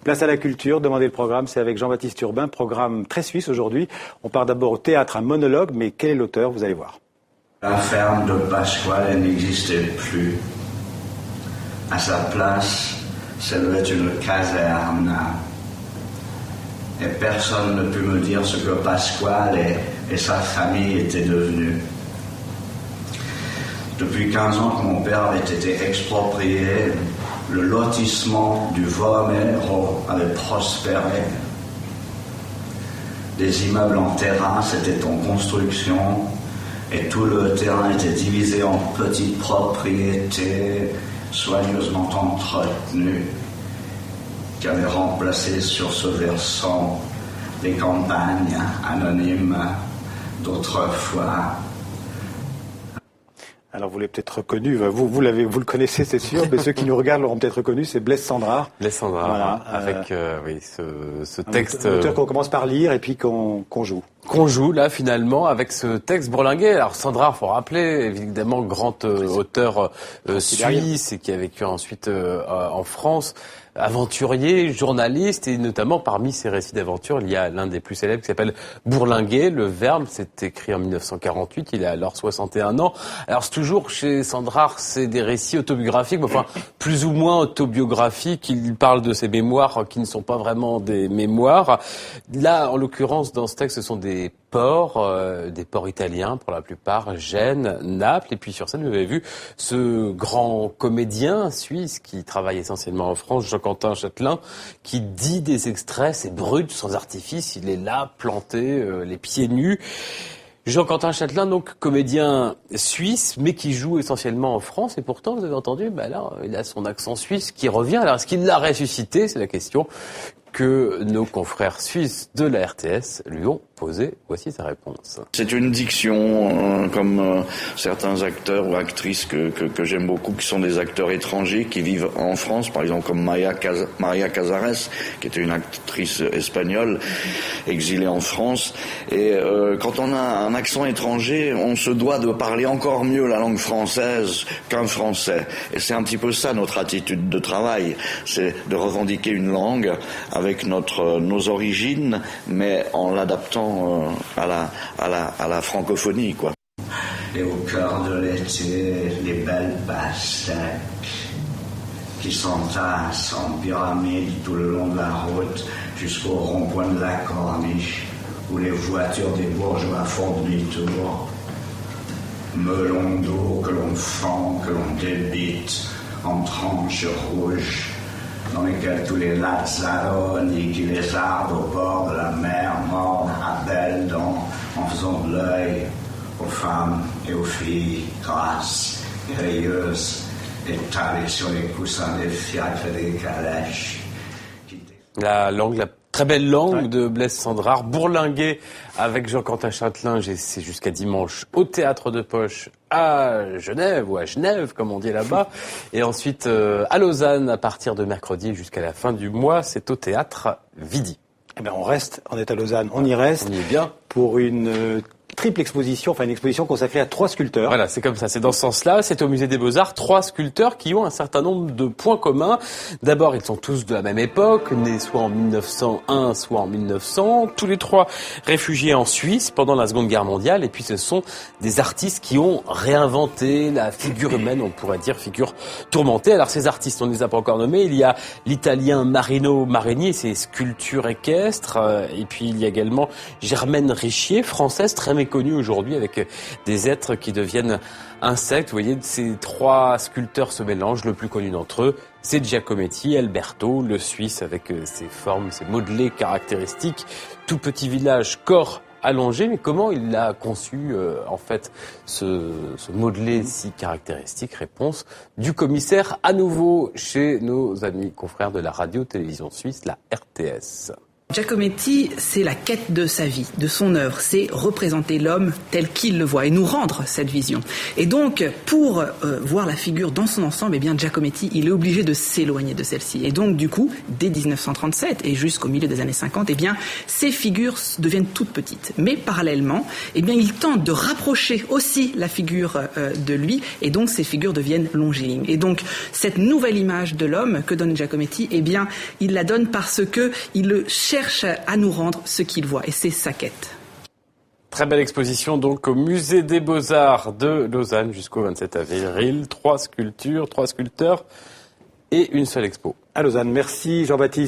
Place à la culture, demandez le programme, c'est avec Jean-Baptiste Urbain, programme très suisse aujourd'hui. On part d'abord au théâtre, un monologue, mais quel est l'auteur, vous allez voir. La ferme de Pasquale n'existait plus. À sa place s'élevait une caserne. Et personne ne put me dire ce que Pasquale et sa famille étaient devenus. Depuis 15 ans que mon père avait été exproprié, le lotissement du Vomero avait prospéré. Des immeubles en terrasse étaient en construction et tout le terrain était divisé en petites propriétés soigneusement entretenues qui avaient remplacé sur ce versant les campagnes anonymes d'autrefois. Alors vous l'avez peut-être reconnu, vous le connaissez c'est sûr, mais ceux qui nous regardent l'auront peut-être reconnu, c'est Blaise Cendrars. Blaise Cendrars, voilà, avec ce texte. L'auteur qu'on commence par lire et puis qu'on joue. Qu'on joue là finalement avec ce texte bourlinguer. Alors Cendrars, faut rappeler, évidemment grand auteur suisse et qui a vécu ensuite en France. Aventurier, journaliste, et notamment parmi ses récits d'aventure, il y a l'un des plus célèbres qui s'appelle Bourlinguer. Le Verbe, c'est écrit en 1948, il a alors 61 ans. Alors c'est toujours chez Cendrars, c'est des récits autobiographiques, enfin plus ou moins autobiographiques. Il parle de ses mémoires qui ne sont pas vraiment des mémoires. Là, en l'occurrence, dans ce texte, ce sont des ports italiens pour la plupart, Gênes, Naples, et puis sur scène, vous avez vu ce grand comédien suisse qui travaille essentiellement en France, Jean-Quentin Châtelain, qui dit des extraits, c'est brut, sans artifice, il est là, planté, les pieds nus. Jean-Quentin Châtelain, donc comédien suisse, mais qui joue essentiellement en France, et pourtant, vous avez entendu, là, il a son accent suisse qui revient. Alors, est-ce qu'il l'a ressuscité? C'est la question que nos confrères suisses de la RTS lui ont posée. Voici sa réponse. C'est une diction, comme certains acteurs ou actrices que j'aime beaucoup, qui sont des acteurs étrangers qui vivent en France, par exemple comme Maria Cazares, qui était une actrice espagnole exilée en France. Et quand on a un accent étranger, on se doit de parler encore mieux la langue française qu'un français. Et c'est un petit peu ça notre attitude de travail, c'est de revendiquer une langue avec nos origines, mais en l'adaptant à la francophonie, quoi. Et au cœur de l'été, les belles pastèques qui s'entassent en pyramide tout le long de la route jusqu'au rond-point de la Corniche, où les voitures des bourgeois font demi-tour. Melons d'eau que l'on fend, que l'on débite en tranches rouges, dans lesquels tous les lazzaroni qui les ardent au bord de la mer mordent à belles dents en faisant de l'œil aux femmes et aux filles grasses et rayeuses étalées sur les coussins des fiacres et des calèches. La très belle langue de Blaise Cendrars, Bourlinguer avec Jean-Quentin Châtelain, c'est jusqu'à dimanche au Théâtre de Poche à Genève, ou à Genève comme on dit là-bas, et ensuite à Lausanne à partir de mercredi jusqu'à la fin du mois, c'est au Théâtre Vidi. Eh bien on est à Lausanne, on y reste. On y est bien. Pour une triple exposition, une exposition consacrée à 3 sculpteurs. Voilà, c'est comme ça, c'est dans ce sens-là. C'est au Musée des Beaux-Arts, 3 sculpteurs qui ont un certain nombre de points communs. D'abord, ils sont tous de la même époque, nés soit en 1901, soit en 1900. Tous les 3 réfugiés en Suisse pendant la Seconde Guerre mondiale. Et puis, ce sont des artistes qui ont réinventé la figure humaine, on pourrait dire figure tourmentée. Alors, ces artistes, on ne les a pas encore nommés. Il y a l'Italien Marino Marini, ses sculptures équestres. Et puis, il y a également Germaine Richier, française, très méconnue aujourd'hui, avec des êtres qui deviennent insectes. Vous voyez, ces 3 sculpteurs se mélangent. Le plus connu d'entre eux, c'est Giacometti, Alberto, le Suisse, avec ses formes, ses modelés caractéristiques. Tout petit village, corps allongé. Mais comment il a conçu, ce modelé si caractéristique? Réponse du commissaire, à nouveau chez nos amis confrères de la radio-télévision suisse, la RTS. Giacometti, c'est la quête de sa vie, de son œuvre, c'est représenter l'homme tel qu'il le voit et nous rendre cette vision. Et donc, pour voir la figure dans son ensemble, eh bien Giacometti, il est obligé de s'éloigner de celle-ci. Et donc, du coup, dès 1937 et jusqu'au milieu des années 50, eh bien, ces figures deviennent toutes petites. Mais parallèlement, eh bien, il tente de rapprocher aussi la figure de lui, et donc ces figures deviennent longilignes. Et donc, cette nouvelle image de l'homme que donne Giacometti, eh bien, il la donne parce que il le cherche à nous rendre ce qu'il voit, et c'est sa quête. Très belle exposition donc au Musée des Beaux-Arts de Lausanne jusqu'au 27 avril. 3 sculptures, 3 sculpteurs et une seule expo. À Lausanne, merci Jean-Baptiste.